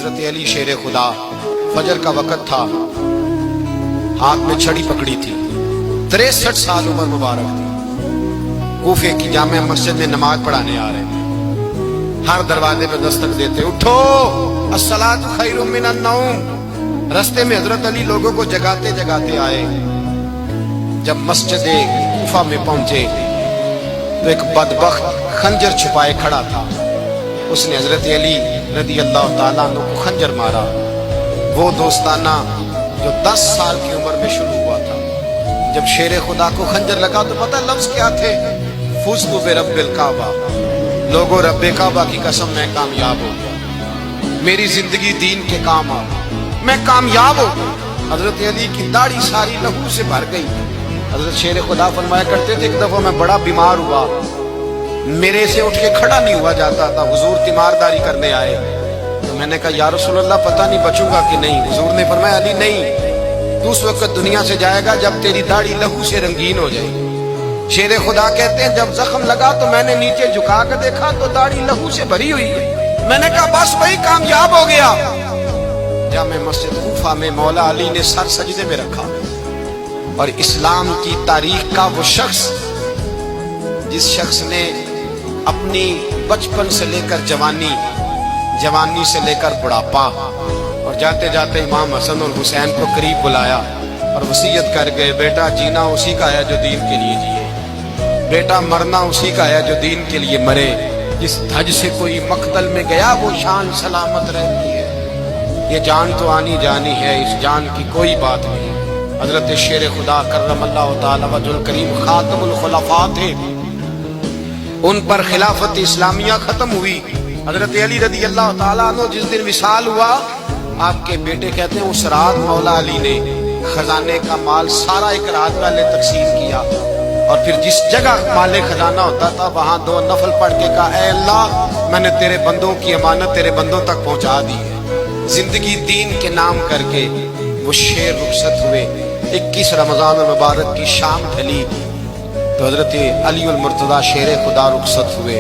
حضرت علی شیر خدا، فجر کا وقت تھا، ہاتھ میں چھڑی پکڑی تھی، 63 سال عمر مبارک تھی، کوفے کی جامع مسجد میں نماز پڑھانے آ رہے ہیں، ہر دروازے پہ دستک دیتے، اٹھو الصلاۃ خیر من النوم۔ رستے میں حضرت علی لوگوں کو جگاتے جگاتے آئے، جب مسجد کوفہ میں پہنچے تو ایک بدبخت خنجر چھپائے کھڑا تھا، اس نے حضرت علی رضی اللہ تعالیٰ عنہ کو خنجر مارا، وہ دوستانہ جو 10 سال کی عمر میں شروع ہوا تھا۔ جب شیر خدا کو خنجر لگا تو پتہ لفظ کیا تھے؟ فزت برب الکعبہ، لوگوں رب کعبہ کی قسم میں کامیاب ہو گیا، میری زندگی دین کے کام آ گئی، میں کامیاب ہو گیا۔ حضرت علی کی داڑھی ساری لہو سے بھر گئی۔ حضرت شیر خدا فرمایا کرتے تھے، ایک دفعہ میں بڑا بیمار ہوا، میرے سے اٹھ کے کھڑا نہیں ہوا جاتا تھا، حضور تیمارداری کرنے آئے تو میں نے کہا یا رسول اللہ پتہ نہیں بچوں گا کہ نہیں۔ حضور نے فرمایا علی نہیں، تو اس وقت دنیا سے جائے گا جب تیری داڑھی لہو سے رنگین ہو جائے گی۔ شیر خدا کہتے ہیں جب زخم لگا تو میں نے نیچے جھکا کر دیکھا تو داڑھی لہو سے بھری ہوئی ہے، میں نے کہا بس وہی کامیاب ہو گیا۔ جامع مسجد کوفہ میں مولا علی نے سر سجدے میں رکھا، اور اسلام کی تاریخ کا وہ شخص جس شخص نے اپنی بچپن سے لے کر جوانی، جوانی سے لے کر بڑھاپا، اور جاتے جاتے امام حسن اور حسین کو قریب بلایا اور وصیت کر گئے، بیٹا جینا اسی کا ہے جو دین کے لیے جیے، بیٹا مرنا اسی کا ہے جو دین کے لیے مرے، جس دھج سے کوئی مقتل میں گیا وہ شان سلامت رہتی ہے، یہ جان تو آنی جانی ہے، اس جان کی کوئی بات نہیں۔ حضرت شیر خدا کرم اللہ تعالی وجہ الکریم خاتم الخلفاء تھے، ان پر خلافت اسلامیہ ختم ہوئی۔ حضرت علی رضی اللہ تعالیٰ عنہ جس دن وصال ہوا، آپ کے بیٹے کہتے ہیں اس رات مولا علی نے خزانے کا مال سارا ایک رات والے تقسیم کیا، اور پھر جس جگہ مال خزانہ ہوتا تھا وہاں 2 نفل پڑھ کے کہا اے اللہ میں نے تیرے بندوں کی امانت تیرے بندوں تک پہنچا دی ہے۔ زندگی دین کے نام کر کے وہ شیر رخصت ہوئے۔ 21 رمضان المبارک کی شام ڈھلی تو حضرت علی المرتضیٰ شیر خدا رخصت ہوئے۔